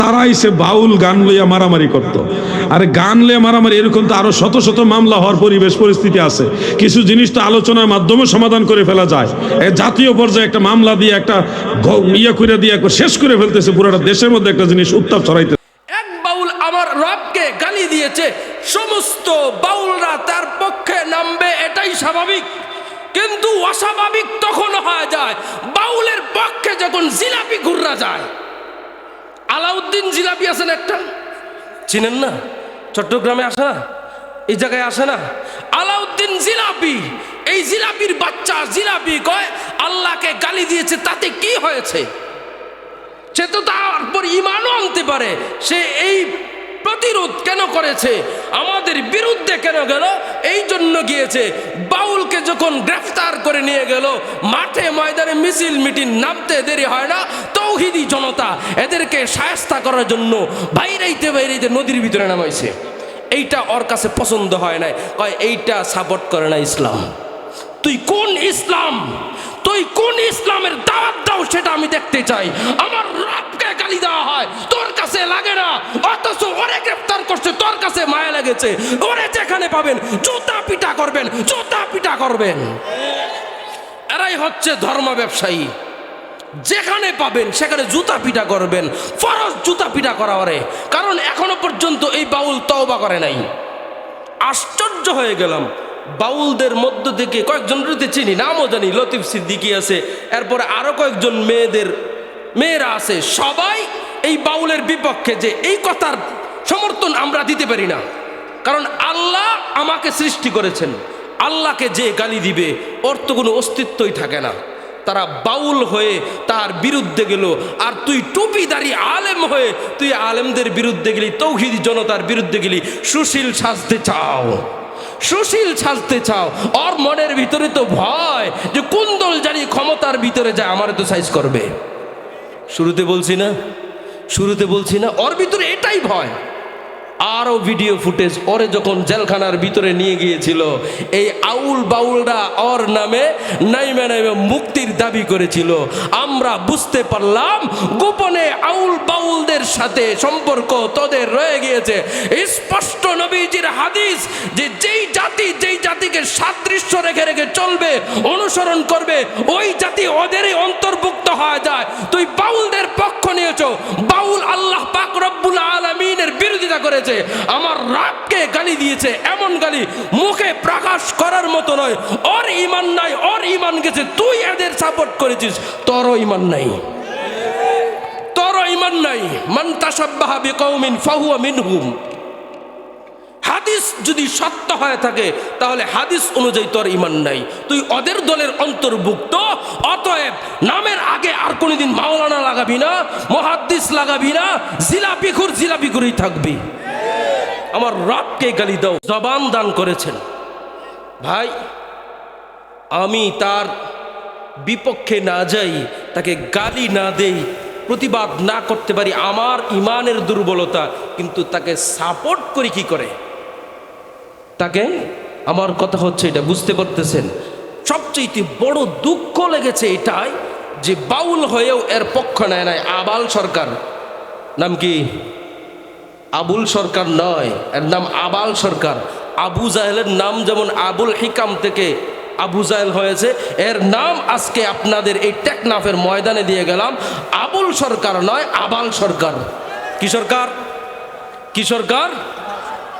তারাই সে বাউল গান লইয়া মারামারি করত। আরে গান লইয়া মারামারি এরকম তো আরো শত শত মামলা হওয়ার পরিবেশ পরিস্থিতি আছে। কিছু জিনিস তো আলোচনার মাধ্যমে সমাধান করে ফেলা যায়। জাতীয় পর্যায়ে একটা মামলা দিয়ে একটা ইয়ে করে দিয়ে শেষ করে ফেলতেছে পুরোটা দেশের মধ্যে একটা জিনিস উত্তাপ ছড়াইতে। এক বাউল আমার রবকে গালি দিয়েছে, সমস্ত বাউলরা তার পক্ষে নামবে, এটাই স্বাভাবিক। কিন্তু অস্বাভাবিক তখন হয়ে যায় বাউলের পক্ষে যখন জিলাপি ঘুররা যায়। আলাউদ্দিন জিলাপি আছেন একটা, চিনেন না? চট্টগ্রামে আসে না, এই জায়গায় আসে না? আলাউদ্দিন জিলাপি, এই জিলাপির বাচ্চা জিলাপি কয় আল্লাহকে গালি দিয়েছে, তাতে কি হয়েছে? সে তো তারপর ইমানও আনতে পারে। সে এই প্রতিরোধ কেন করেছে, আমাদের বিরুদ্ধে কেন গেল, এই জন্য গিয়েছে। বাউলকে যখন গ্রেফতার করে নিয়ে গেল, মাঠে ময়দানে মিছিল মিটিং নামতে দেরি হয় না। তৌহিদি জনতা এদেরকে শায়েস্তা করার জন্য বাইরাইতে বাইরাইতে নদীর ভিতরে নামাইছে। এইটা ওর কাছে পছন্দ হয় না, কয় এইটা সাপোর্ট করে না ইসলাম। তুই কোন ইসলাম, তুই কোন ইসলামের দাওয়াত দাও সেটা আমি দেখতে চাই। আমার রবকে গালি দেওয়া হয়, তোর কাছে লাগে না, অথচ ওরে গ্রেফতার করছে, তোর কাছে মায়া লেগেছে। ওরে যেখানে পাবেন জুতা পিটা করবেন, জুতা পিটা করবেন। এরাই হচ্ছে ধর্ম ব্যবসায়ী। যেখানে পাবেন সেখানে জুতা পিটা করবেন, ফরজ জুতা পিটা করা ওরে। কারণ এখনো পর্যন্ত এই বাউল তওবা করে নাই। আশ্চর্য হয়ে গেলাম, বাউলদের মধ্য থেকে কয়েকজনকে চিনি, নামও জানি, লতিফ সিদ্দিকী আছে, এরপরে আরো কয়েকজন মেয়েরা আছে। সবাই এই বাউলের বিপক্ষে, যে এই কথার সমর্থন আমরা দিতে পারি না। কারণ আল্লাহ আমাকে সৃষ্টি করেছেন, আল্লাহকে যে গালি দিবে ওর তো কোনো অস্তিত্বই থাকে না। তারা বাউল হয়ে তার বিরুদ্ধে গেল, আর তুই টুপিদারি আলেম হয়ে তুই আলেমদের বিরুদ্ধে গেলি, তৌহিদি জনতার বিরুদ্ধে গেলি। সুশীল সাজতে চাও, সুশীল সাজতে চাও। ওর মনের ভিতরে তো ভয় যে কোন দল জানি ক্ষমতার ভিতরে যায় আমারে তো সাইজ করবে। শুরুতে বলছি না ওর ভিতরে এটাই ভয়। আরও ভিডিও ফুটেজ, ওরে যখন জেলখানার ভিতরে নিয়ে গিয়েছিল, এই আউল বাউলরা ওর নামে নাইমে মুক্তির দাবি করেছিল। আমরা বুঝতে পারলাম গোপনে আউল বাউলদের সাথে সম্পর্ক তোদের রয়ে গিয়েছে। স্পষ্ট নবীজির হাদিস যে যেই জাতিকে সাদৃশ্য রেখে রেখে চলবে, অনুসরণ করবে, ওই জাতি ওদেরই অন্তর্ভুক্ত হয়ে যায়। তুই বাউলদের পক্ষ নিয়েছ, বাউল আল্লাহ পাক রব্বুল আলামিনের বিরোধিতা করেছে, আমার রবকে গালি দিয়েছে। এমন গালি মুখে প্রকাশ করার মতো নয়। ওর ঈমান নাই, ওর ঈমান গেছে, তুই এদের সাপোর্ট করেছিস, তোরও ঈমান নাই, তোরও ঈমান নাই। মান তাশাব্বাহা বিকওমিন ফাহুয়া মিনহুম। হাদিস যদি সত্য হয়ে থাকে তাহলে হাদিস অনুযায়ী তোর ঈমান নাই, তুই ওদের দলের অন্তর্ভুক্ত। অতএব নামের আগে আর কোনোদিন মাওলানা লাগাবি না, মুহাদ্দিস লাগাবি না, জিলাপিখুরই থাকবি। আমার রবকে গালি দাও, জবান দান করেছেন ভাই। আমি তার বিপক্ষে না যাই, তাকে গালি না দেই, প্রতিবাদ না করতে পারি, আমার ইমানের দুর্বলতা। কিন্তু তাকে সাপোর্ট করি কি করে? তাকে, আমার কথা হচ্ছে এটা, বুঝতে পারতেছেন? সবচেয়ে বড় দুঃখ লেগেছে এটাই যে বাউল হয়েও এর পক্ষ নেয় নাই আবাল সরকার। নাম কি? আবুল সরকার নয়, এর নাম আবাল সরকার। আবু জাহেলের নাম যেমন আবুল হিকাম থেকে আবু জাহেল হয়েছে, এর নাম আজকে আপনাদের এই টেকনাফের ময়দানে দিয়ে গেলাম। আবুল সরকার নয়, আবাল সরকার। কি সরকার? কি সরকার?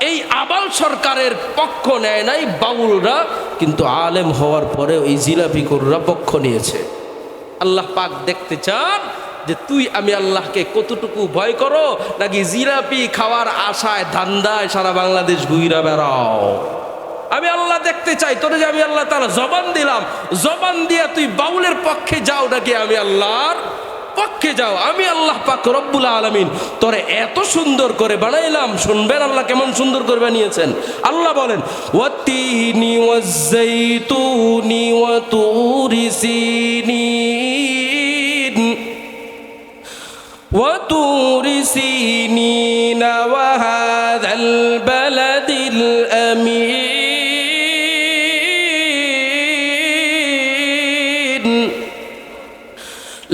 এই আবাল সরকারের পক্ষ নেয় নাই বাউলরা, কিন্তু আলেম হওয়ার পরে ওই জিলাপিখোররা পক্ষ নিয়েছে। আল্লাহ পাক দেখতে চান যে তুই আমি আল্লাহকে কতটুকু ভয় করো, নাকি জিলাপি খাওয়ার আশায় ধান্দায় সারা বাংলাদেশ ঘুইরা বেড়াও। আমি আল্লাহ দেখতে চাই তোরে যে আমি আল্লাহ তাআলা জবান দিলাম, জবান দিয়া তুই বাউলের পক্ষে যাও নাকি আমি আল্লাহর পক্ষে যাও। আমি আল্লাহ পাক রব্বুল আলামিন তোরে এত সুন্দর করে বানাইলাম। শুনবেন আল্লাহ কেমন সুন্দর করে বানিয়েছেন। আল্লাহ বলেন, ওয়াতিনি ওয়াজ্জাইতুনি ওয়া তুরি সিনিন ওয়া তুরি সিনিন ওয়া হাযাল বালাদিল আমিন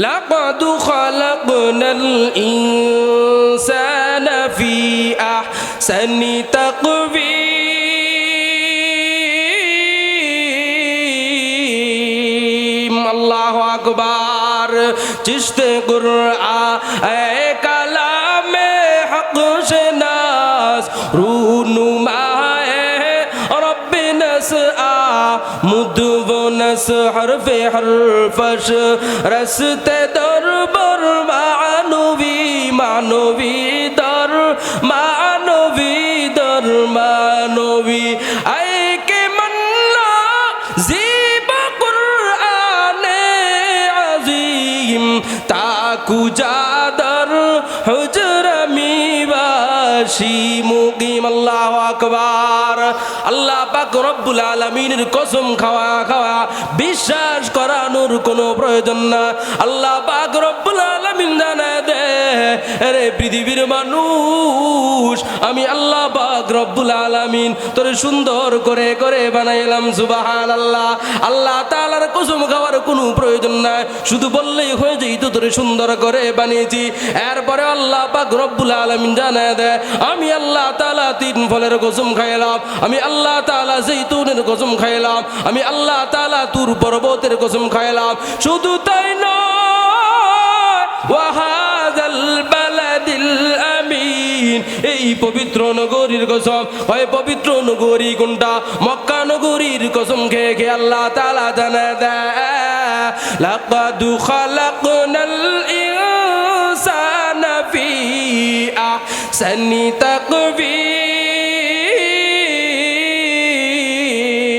লাকাদ খালাকনাল ইনসানা في أحسن تقويم الله أكبر चिश्ते कुरआन कलाम हक शनास रूनुमाए रब नसआ मुदवनस हरफे हरफश रस्ते दरबर मानवी मानवी दर मानवी दर मानवी आए के मन्ना जीबा कुरआने अजीम ताकू जादर हुजरमी বাসি মুকিম আল্লাহু আকবার আল্লাহ পাক রব্বুল আলামিনের কসম খাওয়া খাওয়া বিশ্বাস করানোর কোনো প্রয়োজন না আল্লাহ পাক রব্বুল আলামিন জানায় দে আরে পৃথিবীর মানুষ আমি আল্লাহ পাক রব্বুল আলামিন তোরে সুন্দর করে করে বানাইলাম সুবহানাল্লাহ আল্লাহ তাআলার কসম খাওয়ার কোনো প্রয়োজন নাই শুধু বললেই হয়ে যেত তোরে সুন্দর করে বানিয়েছি এরপরে আল্লাহ পাক রব্বুল আলামিন জানায় দে আমি আল্লাহ তাআলা তিন ফলের কসম খাইলাম আমি আল্লাহ তাআলা জৈতুনের কসম খাইলাম আমি আল্লাহ তাআলা তুর পর্বতের কসম খাইলাম শুধু তাই নয় ওয়াহাদাল বালাদিল আমিন এই পবিত্র নগরীর কসম হয় পবিত্র নগরী কোনটা মক্কা নগরীর কসম খেয়ে খেয়ে আল্লাহ তাআলা জানায় দেয় লাকাদ খালাকনাল ইনসানা ফি আহসানি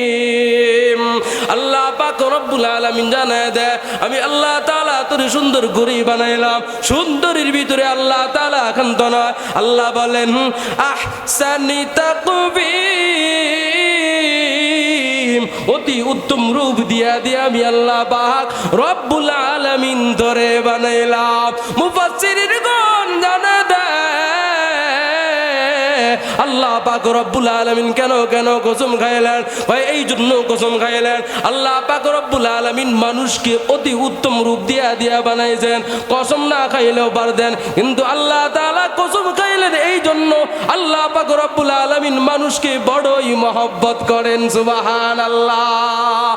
তাকবীম আল্লাহ পাক রব্বুল আলামিন জানায় দেয় আমি আল্লাহ তাআলা তোরে সুন্দর করে বানাইলাম সুন্দরের ভিতরে আল্লাহ তাআলা একান্ত নয় আল্লাহ বলেন আহসানি তাকবীম অতি উত্তম রূপ দিয়া দিয়া আমি আল্লাহ পাক রব্বুল আলামিন তোরে বানাইলাম মুফাসসিরিনগণ জানায় দেয় আল্লাহ পাক রব্বুল আলামিন কেন কেন কসম খাইলেন ভাই এই জন্য কসম খাইলেন আল্লাহ পাক রব্বুল আলামিন মানুষকে অতি উত্তম রূপ দিয়া দিয়া বানাইছেন কসম না খাইলেও পারতেন কিন্তু আল্লাহ তাআলা কসম খাইলেন এই জন্য আল্লাহ পাক রব্বুল আলামিন মানুষকে বড়ই মহব্বত করেন সুবহানাল্লাহ।